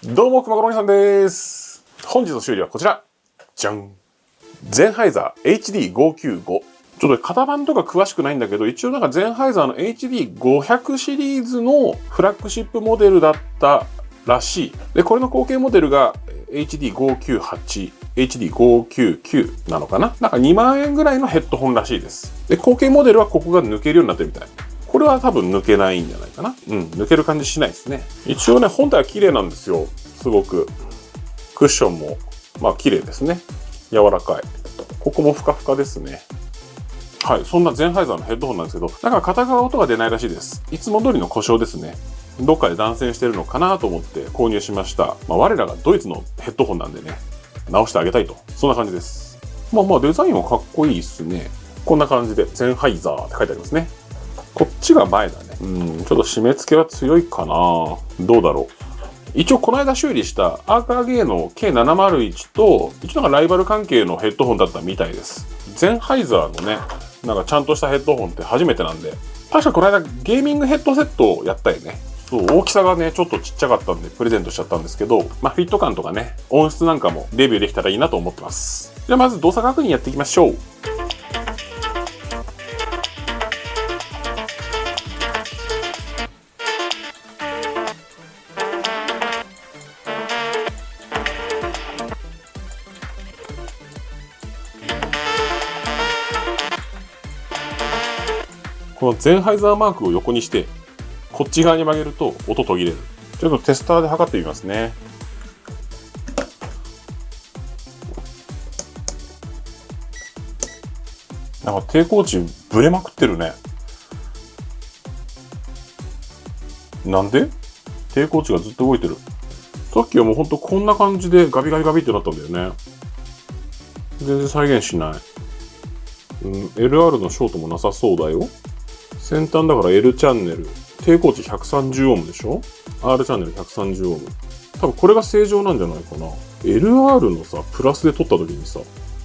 どうも、熊五郎さんです。本日の修理はこちら。じゃん。ゼンハイザー HD595。ちょっと型番とか詳しくないんだけど、一応なんかゼンハイザーの HD500 シリーズのフラッグシップモデルだったらしい。で、これの後継モデルが HD598、HD599 なのかな？なんか2万円ぐらいのヘッドホンらしいです。で、後継モデルはここが抜けるようになってるみたい。これは多分抜けないんじゃないかな。抜ける感じしないですね。一応ね、本体は綺麗なんですよ。すごく。クッションも、まあ綺麗ですね。柔らかい。ここもふかふかですね。はい。そんなゼンハイザーのヘッドホンなんですけど、なんか片側音が出ないらしいです。いつも通りの故障ですね。どっかで断線してるのかなと思って購入しました。まあ我らがドイツのヘッドホンなんでね、直してあげたいと。そんな感じです。まあデザインはかっこいいですね。こんな感じでゼンハイザーって書いてありますね。こっちが前だね。ちょっと締め付けは強いかな。どうだろう。一応この間修理したアーカーゲーの K701 と一応なんかライバル関係のヘッドホンだったみたいです。ゼンハイザーのね、なんかちゃんとしたヘッドホンって初めてなんで、確かこの間ゲーミングヘッドセットをやったよね。そう、大きさがね、ちょっとちっちゃかったんでプレゼントしちゃったんですけど、フィット感とかね、音質なんかもレビューできたらいいなと思ってます。じゃあまず動作確認やっていきましょう。このゼンハイザーマークを横にしてこっち側に曲げると音途切れる。ちょっとテスターで測ってみますね。なんか抵抗値ブレまくってるね。なんで？抵抗値がずっと動いてる。さっきはもうほんとこんな感じでガビガビガビってなったんだよね。全然再現しない。LR のショートもなさそうだよ。先端だから L チャンネル。抵抗値130オームでしょ？ R チャンネル130オーム。多分これが正常なんじゃないかな。LR のさ、プラスで取った時にさ、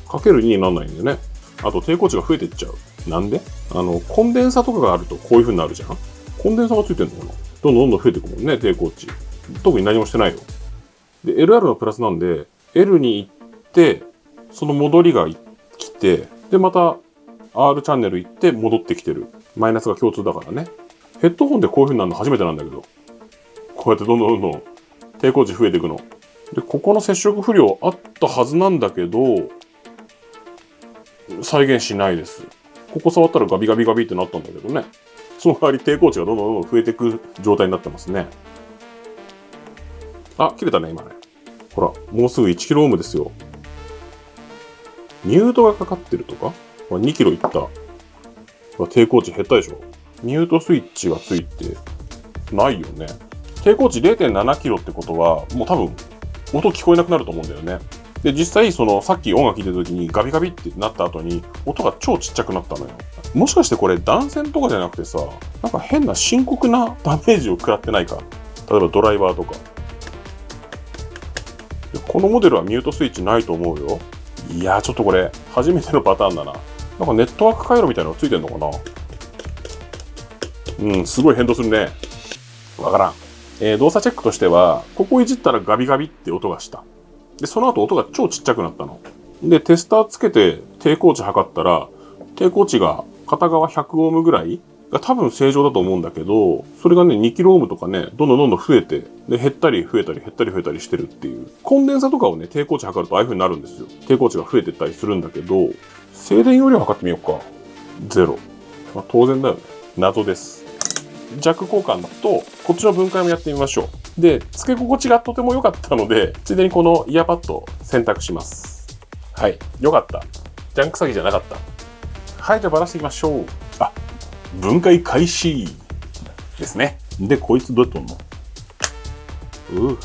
かける2になんないんだよね。あと抵抗値が増えていっちゃう。なんで？コンデンサとかがあるとこういう風になるじゃん？コンデンサがついてんのかな？どんどん増えていくもんね、抵抗値。特に何もしてないよ。で、LR のプラスなんで、L に行って、その戻りが来て、で、また R チャンネル行って戻ってきてる。マイナスが共通だからね。ヘッドホンでこういう風になるの初めてなんだけど。こうやってどんどん抵抗値増えていくの。で、ここの接触不良あったはずなんだけど、再現しないです。ここ触ったらガビガビガビってなったんだけどね。その代わり抵抗値がどんどん増えていく状態になってますね。あ、切れたね、今ね。ほら、もうすぐ1キロオームですよ。ミュートがかかってるとか2キロいった。抵抗値減ったでしょ。ミュートスイッチがついてないよね。抵抗値 0.7 キロってことは、もう多分、音聞こえなくなると思うんだよね。で、実際、さっき音楽聴いた時にガビガビってなった後に、音が超ちっちゃくなったのよ。もしかしてこれ断線とかじゃなくてさ、なんか変な深刻なダメージを食らってないか。例えばドライバーとか。このモデルはミュートスイッチないと思うよ。いやー、ちょっとこれ、初めてのパターンだな。なんかネットワーク回路みたいなのついてんのかな？すごい変動するね。わからん。動作チェックとしては、ここいじったらガビガビって音がした。で、その後音が超ちっちゃくなったの。で、テスターつけて抵抗値測ったら、抵抗値が片側100オームぐらいが多分正常だと思うんだけど、それがね、2キロオームとかね、どんどん増えて、で、減ったり増えたり減ったり増えたりしてるっていう。コンデンサとかをね、抵抗値測るとああいう風になるんですよ。抵抗値が増えてったりするんだけど、静電容量測ってみようか。ゼロ。当然だよね。謎です。ジャック交換と、こっちの分解もやってみましょう。で、付け心地がとても良かったので、ついでにこのイヤーパッドを選択します。はい。良かった。ジャンク詐欺じゃなかった。はい、じゃあバラしていきましょう。あ、分解開始ですね。で、こいつどうやって取んの？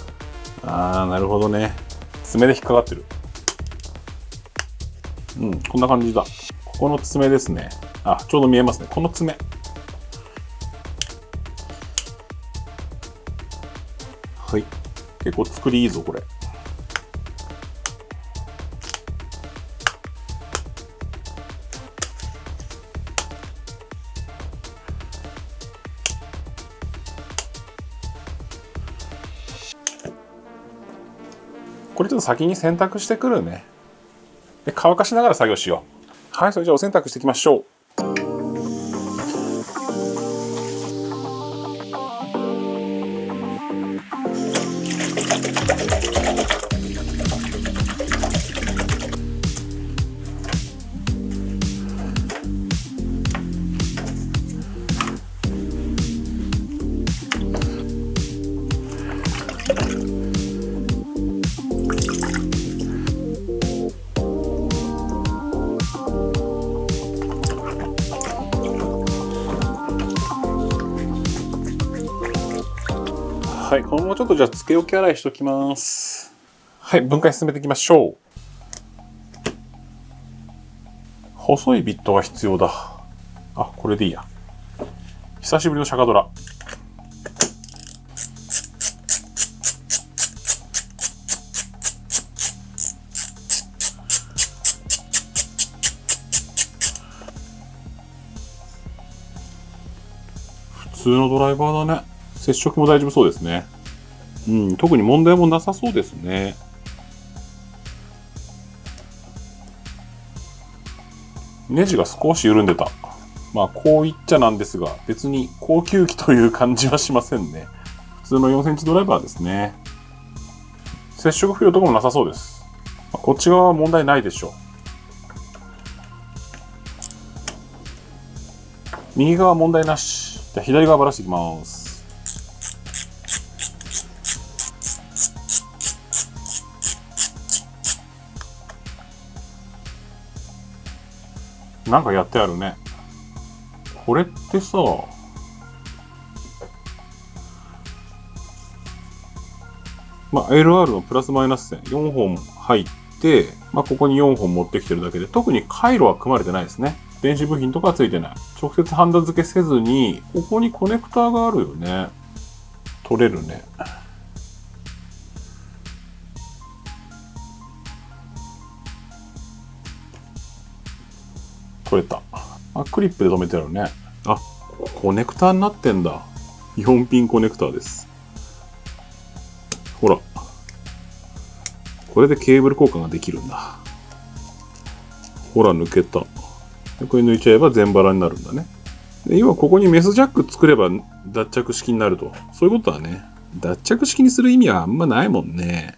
なるほどね。爪で引っかかってる。こんな感じだ。ここの爪ですね。あ、ちょうど見えますね。この爪。はい。結構作りいいぞ、これ。これちょっと先に洗濯してくるね。で、乾かしながら作業しよう。はい、それじゃあお洗濯していきましょう。はい、このままちょっとじゃあつけ置き洗いしときます。はい、分解進めていきましょう。細いビットが必要だ。あ、これでいいや。久しぶりのシャカドラ。普通のドライバーだね。接触も大丈夫そうですね。特に問題もなさそうですね。ネジが少し緩んでた。まあこう言っちゃなんですが、別に高級機という感じはしませんね。普通の4センチドライバーですね。接触不良とかもなさそうです。こっち側は問題ないでしょう。右側は問題なし。じゃあ左側ばらしていきます。なんかやってあるね。これってさ、LR のプラスマイナス線4本入って、ここに4本持ってきてるだけで、特に回路は組まれてないですね。電子部品とかはついてない。直接ハンダ付けせずに、ここにコネクターがあるよね。取れるね。取れた。クリップで留めてあるね。あ、コネクターになってんだ。4ピンコネクターです。ほら。これでケーブル交換ができるんだ。ほら、抜けた。これ抜いちゃえば全バラになるんだね。で今ここにメスジャック作れば脱着式になると。そういうことだね。脱着式にする意味はあんまないもんね。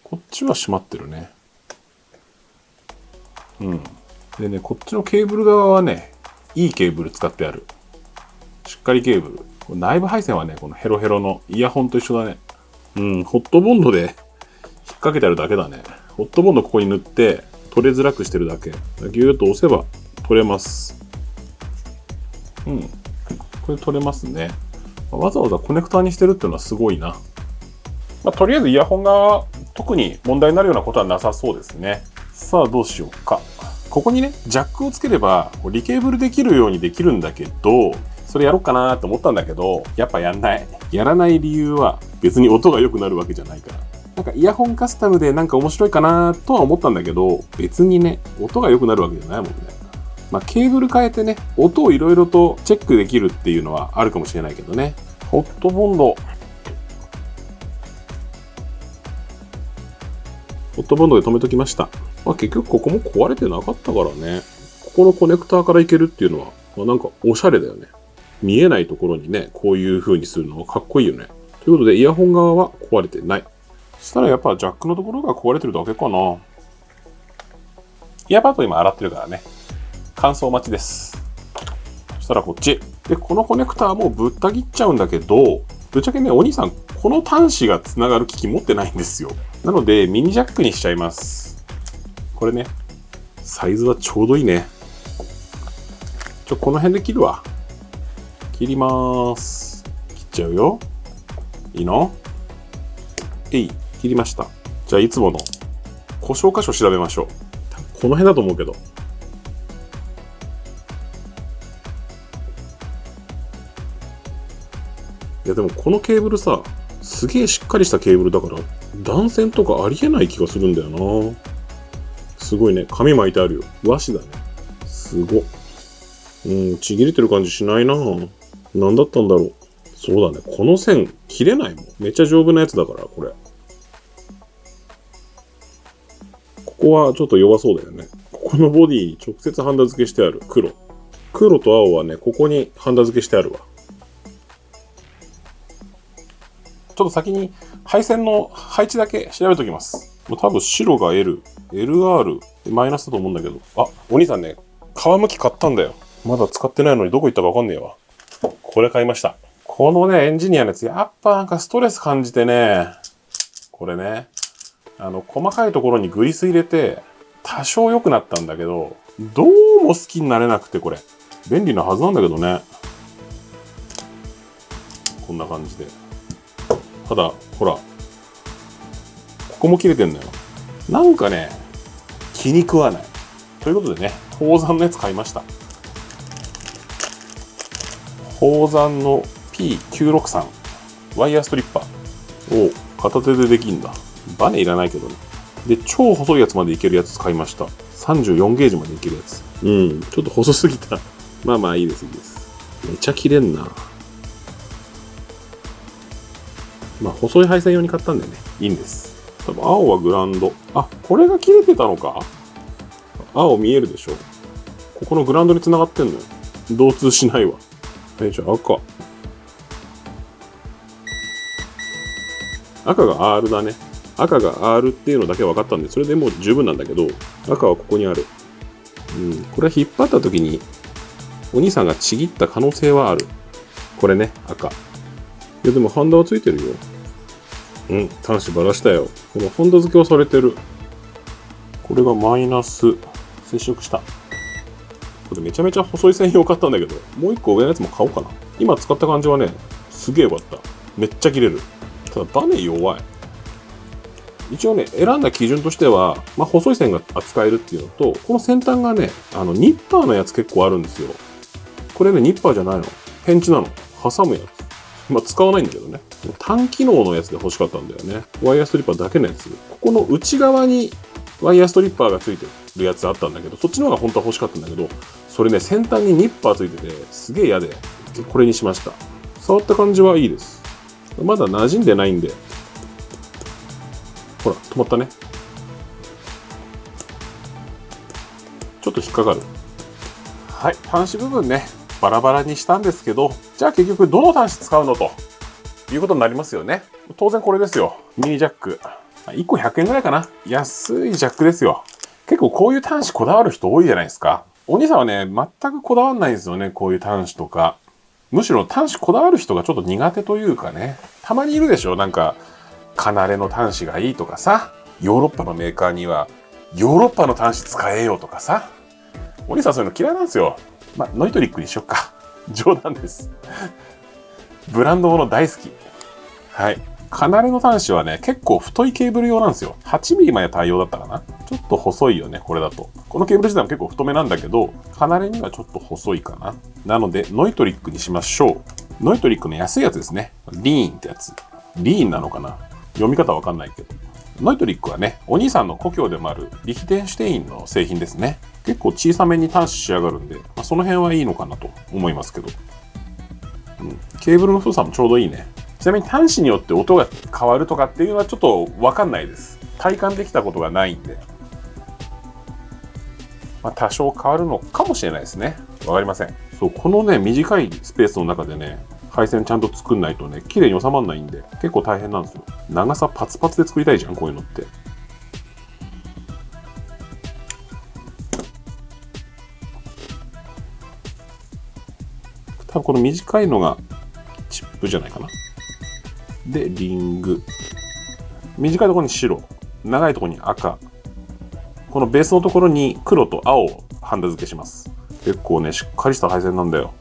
こっちは閉まってるね。でね、こっちのケーブル側はね、いいケーブル使ってある。しっかりケーブル。これ内部配線はね、このヘロヘロのイヤホンと一緒だね。ホットボンドで引っ掛けてあるだけだね。ホットボンドここに塗って取れづらくしてるだけ。ギューッと押せば取れます。これ取れますね。わざわざコネクターにしてるっていうのはすごいな。とりあえずイヤホンが特に問題になるようなことはなさそうですね。さあどうしようか。ここにね、ジャックをつければリケーブルできるようにできるんだけど、それやろうかなと思ったんだけど、やっぱやんない。やらない理由は別に音が良くなるわけじゃないから。なんかイヤホンカスタムでなんか面白いかなとは思ったんだけど、別にね、音が良くなるわけじゃないもんね。ケーブル変えてね、音をいろいろとチェックできるっていうのはあるかもしれないけどね。ホットボンド。ホットボンドで止めときました。結局ここも壊れてなかったからね。ここのコネクターからいけるっていうのは、なんかおしゃれだよね。見えないところにね、こういう風にするのはかっこいいよね。ということで、イヤホン側は壊れてない。そしたらやっぱジャックのところが壊れてるだけかな。イヤーパッド今洗ってるからね。乾燥待ちです。そしたらこっち。で、このコネクターもぶった切っちゃうんだけど、ぶっちゃけね、お兄さん、この端子がつながる機器持ってないんですよ。なので、ミニジャックにしちゃいます。これね、サイズはちょうどいいね。この辺で切るわ。切りまーす。切っちゃうよ。いいの？切りました。じゃあいつもの故障箇所調べましょう。この辺だと思うけど。いやでもこのケーブルさ、すげえしっかりしたケーブルだから、断線とかありえない気がするんだよな。すごいね。紙巻いてあるよ。和紙だね。すごっ。ちぎれてる感じしないな。何だったんだろう。そうだね。この線切れないもん。めっちゃ丈夫なやつだから、これ。こはちょっと弱そうだよね。ここのボディに直接ハンダ付けしてある黒と青はね、ここにハンダ付けしてあるわ。ちょっと先に配線の配置だけ調べておきます。もう多分白が L、LR、マイナスだと思うんだけど。あ、お兄さんね、皮むき買ったんだよ。まだ使ってないのにどこ行ったかわかんねえわ。これ買いました。このね、エンジニアのやつ、やっぱなんかストレス感じてね、これね、細かいところにグリス入れて、多少良くなったんだけど、どうも好きになれなくて、これ。便利なはずなんだけどね。こんな感じで。ただ、ほら、ここも切れてんのよ。なんかね、気に食わない。ということでね、宝山のやつ買いました。宝山の P963 ワイヤーストリッパーを片手でできんだ。バネいらないけどね。で、超細いやつまでいけるやつ買いました。34ゲージまでいけるやつ。ちょっと細すぎた。まあまあいいです、いいです。めっちゃ切れんな。まあ細い配線用に買ったんでね、いいんです。多分青はグランド。あ、これが切れてたのか。青見えるでしょ。ここのグランドに繋がってんのよ。同通しないわ。じゃあ赤が R だね。赤が R っていうのだけ分かったんで、それでもう十分なんだけど、赤はここにある。これ引っ張った時に、お兄さんがちぎった可能性はある。これね、赤。いや、でもハンダはついてるよ。端子ばらしたよ。このハンダ付けはされてる。これがマイナス。接触した。これめちゃめちゃ細い線用買ったんだけど、もう一個上のやつも買おうかな。今使った感じはね、すげえ良かった。めっちゃ切れる。ただバネ弱い。一応ね、選んだ基準としては、細い線が扱えるっていうのと、この先端がね、ニッパーのやつ結構あるんですよ。これね、ニッパーじゃないの。ペンチなの。挟むやつ。使わないんだけどね。単機能のやつで欲しかったんだよね。ワイヤーストリッパーだけのやつ。ここの内側にワイヤーストリッパーがついてるやつあったんだけど、そっちの方が本当は欲しかったんだけど、それね、先端にニッパーついてて、すげえ嫌で、これにしました。触った感じはいいです。まだ馴染んでないんで、ほら、止まったね。ちょっと引っかかる。はい、端子部分ね、バラバラにしたんですけど、じゃあ結局どの端子使うのということになりますよね。当然これですよ。ミニジャック。1個100円ぐらいかな。安いジャックですよ。結構こういう端子こだわる人多いじゃないですか。お兄さんはね、全くこだわんないんですよね、こういう端子とか。むしろ端子こだわる人がちょっと苦手というかね。たまにいるでしょ、なんか、カナレの端子がいいとかさ。ヨーロッパのメーカーには、ヨーロッパの端子使えよとかさ。お兄さんそういうの嫌いなんですよ。ノイトリックにしよっか。冗談です。ブランドもの大好き。はい。カナレの端子はね、結構太いケーブル用なんですよ。8ミリまで対応だったかな。ちょっと細いよね、これだと。このケーブル自体も結構太めなんだけど、カナレにはちょっと細いかな。なので、ノイトリックにしましょう。ノイトリックの安いやつですね。リーンってやつ。リーンなのかな、読み方わかんないけど。ノイトリックはね、お兄さんの故郷でもあるリヒテンシュテインの製品ですね。結構小さめに端子仕上がるんで、その辺はいいのかなと思いますけど。ケーブルの太さもちょうどいいね。ちなみに端子によって音が変わるとかっていうのはちょっとわかんないです。体感できたことがないんで。多少変わるのかもしれないですね。わかりません。そう、このね、短いスペースの中でね、配線ちゃんと作んないとね、綺麗に収まんないんで、結構大変なんですよ。長さパツパツで作りたいじゃん、こういうのって。多分この短いのがチップじゃないかな。で、リング。短いところに白。長いところに赤。このベースのところに黒と青をハンダ付けします。結構ね、しっかりした配線なんだよ。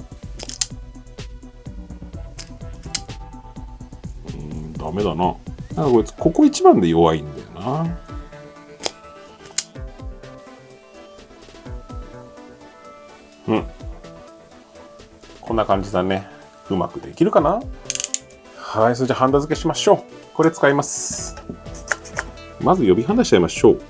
ダメだな。なんかこいつ、ここ一番で弱いんだよな。こんな感じだね。うまくできるかな？はい、それじゃあハンダ付けしましょう。これ使います。まず予備ハンダしちゃいましょう。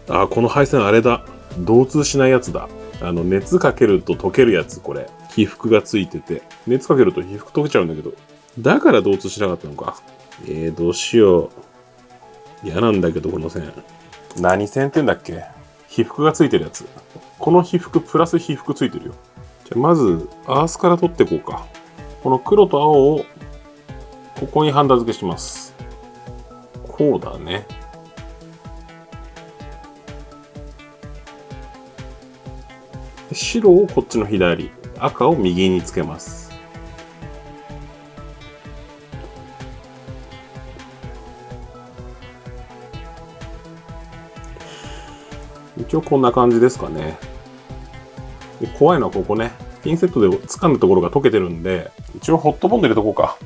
この配線あれだ。導通しないやつだ。熱かけると溶けるやつ、これ。被覆がついてて。熱かけると被覆溶けちゃうんだけど。だから導通しなかったのか。どうしよう。嫌なんだけど、この線。何線って言うんだっけ？被覆がついてるやつ。この被覆プラス被覆ついてるよ。じゃあまず、アースから取っていこうか。この黒と青を、ここにハンダ付けします。こうだね。白をこっちの左、赤を右につけます。一応こんな感じですかね。で怖いのはここね。ピンセットで掴んだところが溶けてるんで、一応ホットボンド入れとこうか。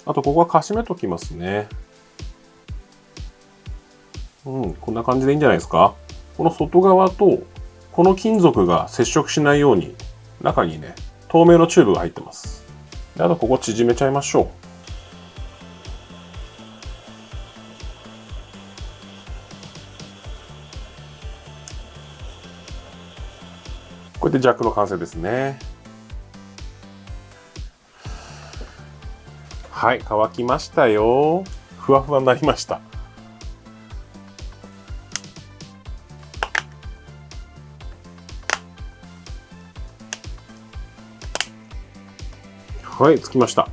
あとここはかしめときますね。こんな感じでいいんじゃないですか。この外側とこの金属が接触しないように中にね、透明のチューブが入ってます。であとここ縮めちゃいましょう。これでジャックの完成ですね。はい、乾きましたよ。ふわふわになりました。はい、つきました。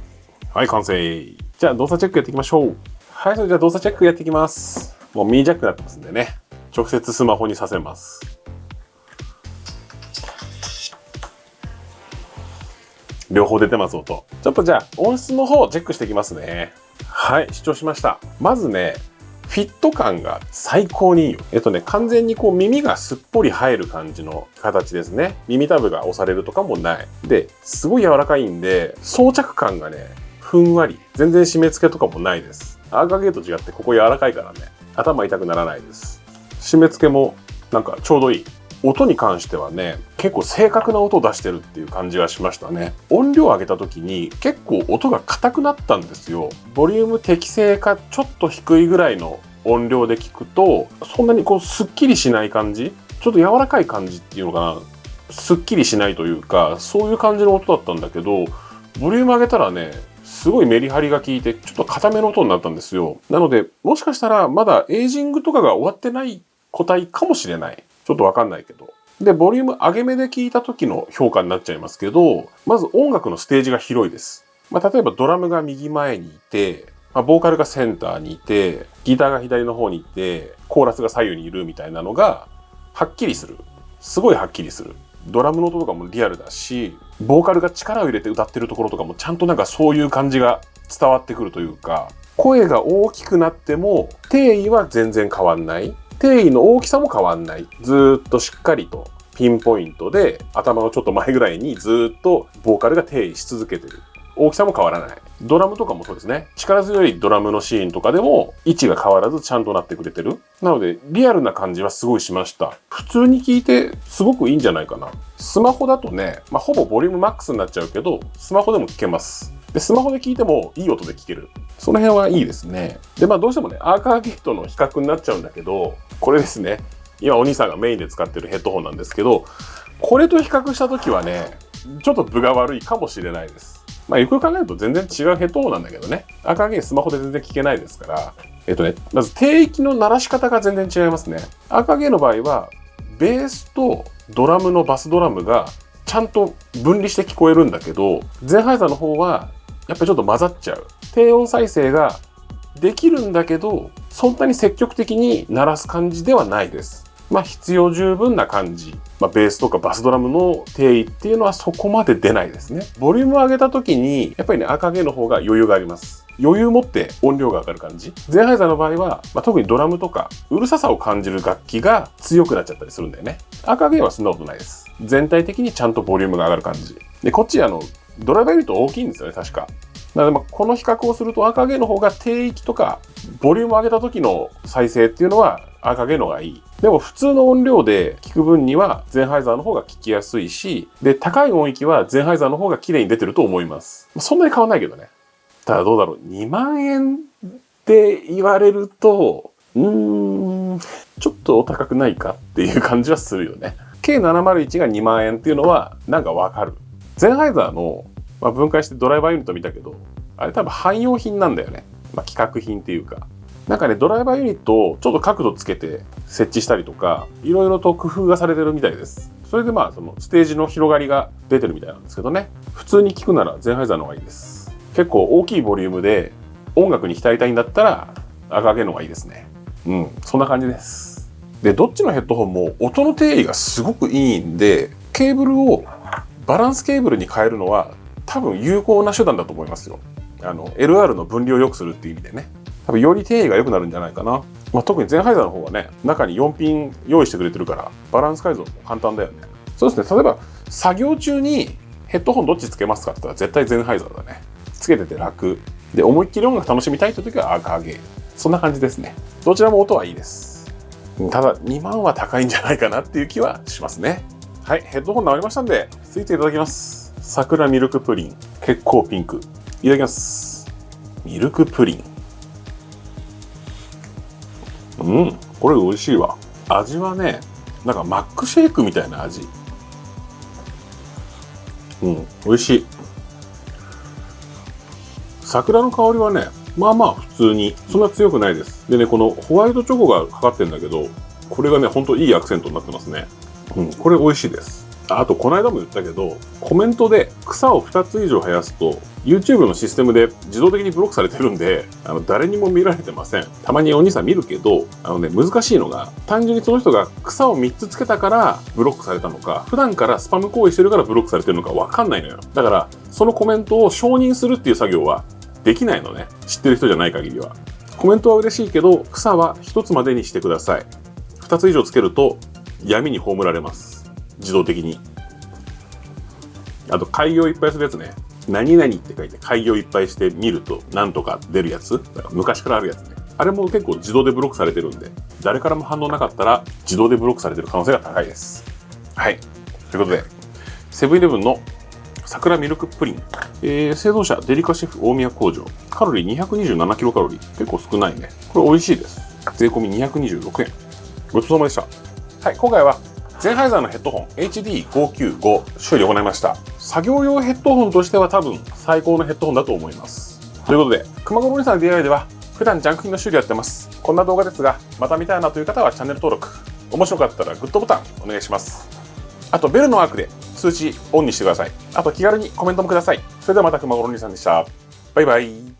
はい、完成。じゃあ動作チェックやっていきましょう。はい、それじゃあ動作チェックやっていきます。もうミニジャックになってますんでね。直接スマホにさせます。両方出てます音。ちょっとじゃあ音質の方をチェックしていきますね。はい、視聴しました。まずね、フィット感が最高にいいよ。完全にこう耳がすっぽり入る感じの形ですね。耳タブが押されるとかもない。で、すごい柔らかいんで、装着感がね、ふんわり。全然締め付けとかもないです。アーカゲーと違ってここ柔らかいからね、頭痛くならないです。締め付けもなんかちょうどいい。音に関してはね、結構正確な音を出してるっていう感じがしましたね。音量を上げた時に結構音が硬くなったんですよ。ボリューム適正かちょっと低いぐらいの音量で聞くと、そんなにこうスッキリしない感じ、ちょっと柔らかい感じっていうのかな、スッキリしないというか、そういう感じの音だったんだけど、ボリューム上げたらね、すごいメリハリが効いてちょっと硬めの音になったんですよ。なのでもしかしたらまだエイジングとかが終わってない個体かもしれない。ちょっとわかんないけど。で、ボリューム上げ目で聞いた時の評価になっちゃいますけど、まず音楽のステージが広いです。例えばドラムが右前にいて、ボーカルがセンターにいて、ギターが左の方にいて、コーラスが左右にいるみたいなのが、はっきりする。すごいはっきりする。ドラムの音とかもリアルだし、ボーカルが力を入れて歌ってるところとかもちゃんとなんかそういう感じが伝わってくるというか、声が大きくなっても、定位は全然変わんない。定位の大きさも変わんない。ずーっとしっかりとピンポイントで頭のちょっと前ぐらいにずーっとボーカルが定位し続けてる。大きさも変わらない。ドラムとかもそうですね。力強いドラムのシーンとかでも位置が変わらずちゃんとなってくれてる。なのでリアルな感じはすごいしました。普通に聞いてすごくいいんじゃないかな。スマホだとね、ほぼボリュームマックスになっちゃうけど、スマホでも聞けます。で、スマホで聞いてもいい音で聞ける。その辺はいいですね。で、どうしてもね、アーカーゲートの比較になっちゃうんだけど、これですね。今お兄さんがメインで使ってるヘッドホンなんですけど、これと比較した時はね、ちょっと分が悪いかもしれないです。よく考えると全然違うヘッドホンなんだけどね。アーカーゲースマホで全然聞けないですから。まず低域の鳴らし方が全然違いますね。アーカーゲーの場合は、ベースとドラムのバスドラムがちゃんと分離して聞こえるんだけど、ゼンハイザーの方はやっぱりちょっと混ざっちゃう。低音再生ができるんだけど、そんなに積極的に鳴らす感じではないです。必要十分な感じ。ベースとかバスドラムの定位っていうのはそこまで出ないですね。ボリュームを上げた時に、やっぱりね、アーカーゲーの方が余裕があります。余裕持って音量が上がる感じ。ゼンハイザーの場合は、特にドラムとか、うるささを感じる楽器が強くなっちゃったりするんだよね。アーカーゲーはそんなことないです。全体的にちゃんとボリュームが上がる感じ。で、こっちドライバーユニット大きいんですよね、確か。なのでこの比較をするとアーカーゲーの方が低域とかボリュームを上げた時の再生っていうのはアーカーゲーの方がいい。でも普通の音量で聞く分にはゼンハイザーの方が聞きやすいし、で、高い音域はゼンハイザーの方が綺麗に出てると思います。そんなに変わんないけどね。ただどうだろう。2万円って言われると、ちょっとお高くないかっていう感じはするよね。K701 が2万円っていうのはなんかわかる。ゼンハイザーの、分解してドライバーユニット見たけど、あれ多分汎用品なんだよね。規格品っていうか。なんかね、ドライバーユニットをちょっと角度つけて設置したりとか、いろいろと工夫がされてるみたいです。それでそのステージの広がりが出てるみたいなんですけどね。普通に聞くならゼンハイザーの方がいいです。結構大きいボリュームで音楽に浸りたいんだったら赤毛の方がいいですね。そんな感じです。で、どっちのヘッドホンも音の定位がすごくいいんで、ケーブルをバランスケーブルに変えるのは多分有効な手段だと思いますよ。LR の分離を良くするっていう意味でね。多分より定位が良くなるんじゃないかな。特にゼンハイザーの方はね、中に4ピン用意してくれてるからバランス改造も簡単だよね。そうですね。例えば作業中にヘッドホンどっちつけますかって言ったら絶対ゼンハイザーだね。つけてて楽で、思いっきり音楽楽しみたいって時は赤毛。そんな感じですね。どちらも音はいいです。ただ2万は高いんじゃないかなっていう気はしますね。はい、ヘッドホン直りましたんでついていただきます。桜ミルクプリン、結構ピンク。いただきます。ミルクプリン。これ美味しいわ。味はね、なんかマックシェイクみたいな味。美味しい。桜の香りはね、普通にそんな強くないです。でね、このホワイトチョコがかかってるんだけど、これがね、ほんといいアクセントになってますね。これ美味しいです。あとこの間も言ったけど、コメントで草を2つ以上生やすと YouTube のシステムで自動的にブロックされてるんで、誰にも見られてません。たまにお兄さん見るけど、難しいのが、単純にその人が草を3つつけたからブロックされたのか、普段からスパム行為してるからブロックされてるのか分かんないのよ。だからそのコメントを承認するっていう作業はできないのね。知ってる人じゃない限りは。コメントは嬉しいけど、草は1つまでにしてください。2つ以上つけると闇に葬られます。自動的に。あと開業いっぱいするやつね。何々って書いて開業いっぱいして見るとなんとか出るやつ。だから昔からあるやつね。あれも結構自動でブロックされてるんで、誰からも反応なかったら自動でブロックされてる可能性が高いです。はい。ということで、セブンイレブンの桜ミルクプリン。製造者デリカシェフ大宮工場。カロリー227キロカロリー。結構少ないね。これ美味しいです。税込み226円。ごちそうさまでした。はい。今回はゼンハイザーのヘッドホン HD595 修理を行いました。作業用ヘッドホンとしては多分最高のヘッドホンだと思います。ということで、熊五郎お兄さんの DIY では普段ジャンク品の修理やってます。こんな動画ですが、また見たいなという方はチャンネル登録。面白かったらグッドボタンお願いします。あとベルのマークで通知オンにしてください。あと気軽にコメントもください。それではまた熊五郎お兄さんでした。バイバイ。